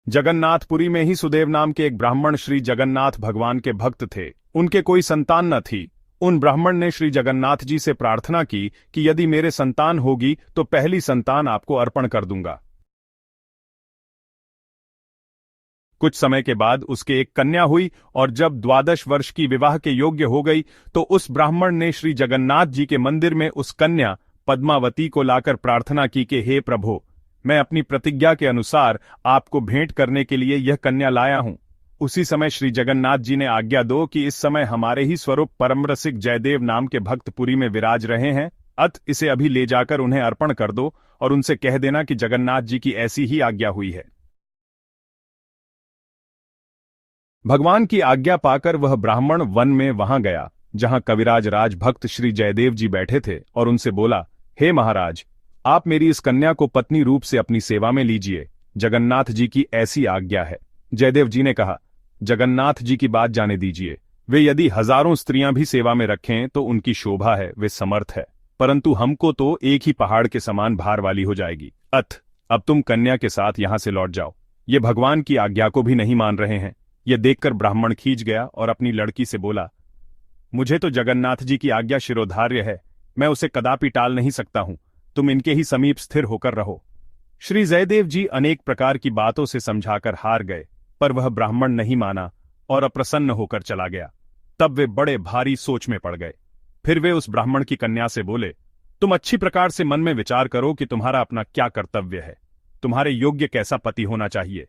जगन्नाथपुरी में ही सुदेव नाम के एक ब्राह्मण श्री जगन्नाथ भगवान के भक्त थे। उनके कोई संतान न थी। उन ब्राह्मण ने श्री जगन्नाथ जी से प्रार्थना की कि यदि मेरे संतान होगी तो पहली संतान आपको अर्पण कर दूंगा। कुछ समय के बाद उसके एक कन्या हुई और जब 12 वर्ष की विवाह के योग्य हो गई तो उस ब्राह्मण ने श्री जगन्नाथ जी के मंदिर में उस कन्या पद्मावती को लाकर प्रार्थना की कि हे प्रभु, मैं अपनी प्रतिज्ञा के अनुसार आपको भेंट करने के लिए यह कन्या लाया हूं। उसी समय श्री जगन्नाथ जी ने आज्ञा दो कि इस समय हमारे ही स्वरूप परम रसिक जयदेव नाम के भक्त पुरी में विराज रहे हैं, अत इसे अभी ले जाकर उन्हें अर्पण कर दो और उनसे कह देना कि जगन्नाथ जी की ऐसी ही आज्ञा हुई है। भगवान की आज्ञा पाकर वह ब्राह्मण वन में वहां गया जहां कविराज राजभक्त श्री जयदेव जी बैठे थे और उनसे बोला, हे महाराज, आप मेरी इस कन्या को पत्नी रूप से अपनी सेवा में लीजिए, जगन्नाथ जी की ऐसी आज्ञा है। जयदेव जी ने कहा, जगन्नाथ जी की बात जाने दीजिए, वे यदि हजारों स्त्रियां भी सेवा में रखें तो उनकी शोभा है, वे समर्थ है, परंतु हमको तो एक ही पहाड़ के समान भार वाली हो जाएगी। अब तुम कन्या के साथ यहां से लौट जाओ। ये भगवान की आज्ञा को भी नहीं मान रहे हैं। यह देखकर ब्राह्मण खींच गया और अपनी लड़की से बोला, मुझे तो जगन्नाथ जी की आज्ञा शिरोधार्य है, मैं उसे कदापि टाल नहीं सकता हूं, तुम इनके ही समीप स्थिर होकर रहो। श्री जयदेव जी अनेक प्रकार की बातों से समझाकर हार गए, पर वह ब्राह्मण नहीं माना और अप्रसन्न होकर चला गया। तब वे बड़े भारी सोच में पड़ गए। फिर वे उस ब्राह्मण की कन्या से बोले, तुम अच्छी प्रकार से मन में विचार करो कि तुम्हारा अपना क्या कर्तव्य है, तुम्हारे योग्य कैसा पति होना चाहिए।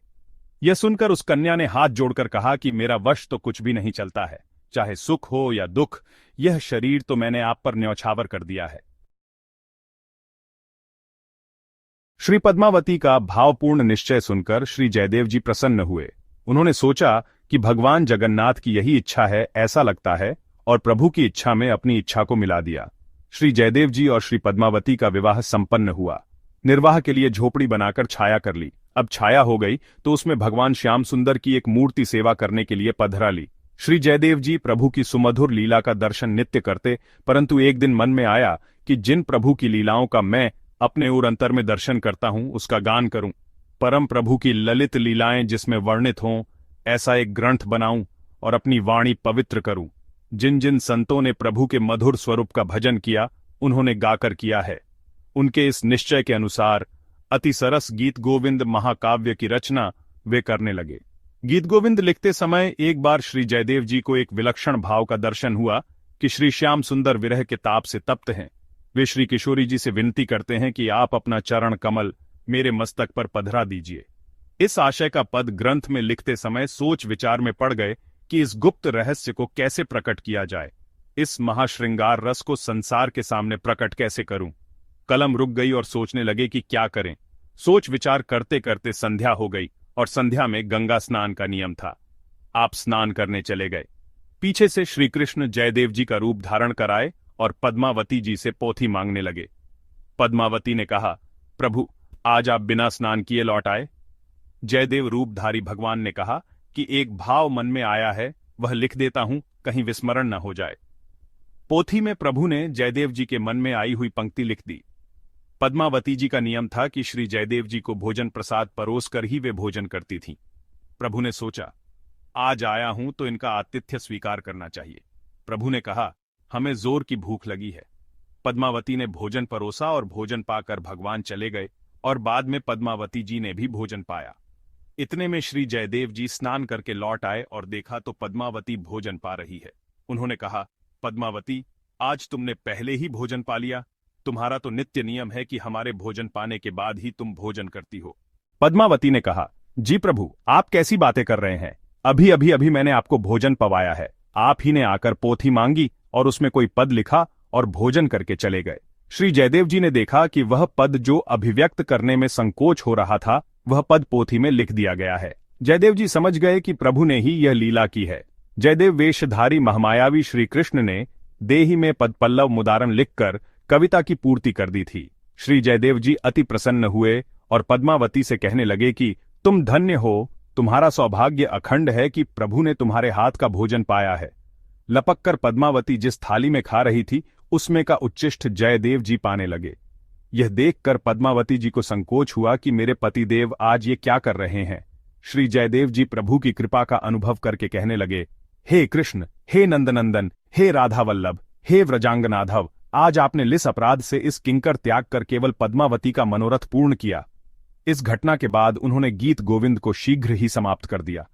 यह सुनकर उस कन्या ने हाथ जोड़कर कहा कि मेरा वश तो कुछ भी नहीं चलता है, चाहे सुख हो या दुख, यह शरीर तो मैंने आप पर न्यौछावर कर दिया है। श्री पद्मावती का भावपूर्ण निश्चय सुनकर श्री जयदेव जी प्रसन्न हुए। उन्होंने सोचा कि भगवान जगन्नाथ की यही इच्छा है, ऐसा लगता है, और प्रभु की इच्छा में अपनी इच्छा को मिला दिया। श्री जयदेव जी और श्री पद्मावती का विवाह संपन्न हुआ। निर्वाह के लिए झोपड़ी बनाकर छाया कर ली। अब छाया हो गई तो उसमें भगवान श्याम सुंदर की एक मूर्ति सेवा करने के लिए पधरा ली। श्री जयदेव जी प्रभु की सुमधुर लीला का दर्शन नित्य करते, परंतु एक दिन मन में आया कि जिन प्रभु की लीलाओं का मैं अपने और अंतर में दर्शन करता हूं उसका गान करूं। परम प्रभु की ललित लीलाएं जिसमें वर्णित हों, ऐसा एक ग्रंथ बनाऊं और अपनी वाणी पवित्र करूं। जिन जिन संतों ने प्रभु के मधुर स्वरूप का भजन किया, उन्होंने गाकर किया है। उनके इस निश्चय के अनुसार अति सरस गीत गोविंद महाकाव्य की रचना वे करने लगे। गीत गोविंद लिखते समय एक बार श्री जयदेव जी को एक विलक्षण भाव का दर्शन हुआ कि श्री श्याम सुंदर विरह के ताप से तप्त हैं। वे श्री किशोरी जी से विनती करते हैं कि आप अपना चरण कमल मेरे मस्तक पर पधरा दीजिए। इस आशय का पद ग्रंथ में लिखते समय सोच विचार में पड़ गए कि इस गुप्त रहस्य को कैसे प्रकट किया जाए, इस महाश्रृंगार रस को संसार के सामने प्रकट कैसे करूं। कलम रुक गई और सोचने लगे कि क्या करें। सोच विचार करते करते संध्या हो गई और संध्या में गंगा स्नान का नियम था। आप स्नान करने चले गए। पीछे से श्री कृष्ण जयदेव जी का रूप धारण कराए और पद्मावती जी से पोथी मांगने लगे। पद्मावती ने कहा, प्रभु, आज आप बिना स्नान किए लौट आए। जयदेव रूपधारी भगवान ने कहा कि एक भाव मन में आया है, वह लिख देता हूं, कहीं विस्मरण न हो जाए। पोथी में प्रभु ने जयदेव जी के मन में आई हुई पंक्ति लिख दी। पद्मावती जी का नियम था कि श्री जयदेव जी को भोजन प्रसाद परोस कर ही वे भोजन करती थीं। प्रभु ने सोचा, आज आया हूं तो इनका आतिथ्य स्वीकार करना चाहिए। प्रभु ने कहा, हमें जोर की भूख लगी है। पद्मावती ने भोजन परोसा और भोजन पाकर भगवान चले गए और बाद में पद्मावती जी ने भी भोजन पाया। इतने में श्री जयदेव जी स्नान करके लौट आए और देखा तो पद्मावती भोजन पा रही है। उन्होंने कहा, पद्मावती, आज तुमने पहले ही भोजन पा लिया। तुम्हारा तो नित्य नियम है कि हमारे भोजन पाने के बाद ही तुम भोजन करती हो। पद्मावती ने कहा, जी प्रभु, आप कैसी बातें कर रहे हैं, अभी मैंने आपको भोजन पवाया है। आप ही ने आकर पोथी मांगी और उसमें कोई पद लिखा और भोजन करके चले गए। श्री जयदेव जी ने देखा कि वह पद जो अभिव्यक्त करने में संकोच हो रहा था, वह पद पोथी में लिख दिया गया है। जयदेव जी समझ गए कि प्रभु ने ही यह लीला की है। जयदेव वेशधारी महामायावी श्री कृष्ण ने देही में पद पल्लव मुदारन लिखकर कविता की पूर्ति कर दी थी। श्री जयदेव जी अति प्रसन्न हुए और पद्मावती से कहने लगे कि तुम धन्य हो, तुम्हारा सौभाग्य अखंड है कि प्रभु ने तुम्हारे हाथ का भोजन पाया है। लपककर पद्मावती जिस थाली में खा रही थी, उसमें का उच्चिष्ट जयदेव जी पाने लगे। यह देखकर पद्मावती जी को संकोच हुआ कि मेरे पतिदेव आज ये क्या कर रहे हैं। श्री जयदेव जी प्रभु की कृपा का अनुभव करके कहने लगे, हे कृष्ण, हे नंदनंदन, हे राधा वल्लभ, हे व्रजांगनाधव, आज आपने लिस अपराध से इस किंकर त्याग कर केवल पद्मावती का मनोरथ पूर्ण किया। इस घटना के बाद उन्होंने गीत गोविंद को शीघ्र ही समाप्त कर दिया।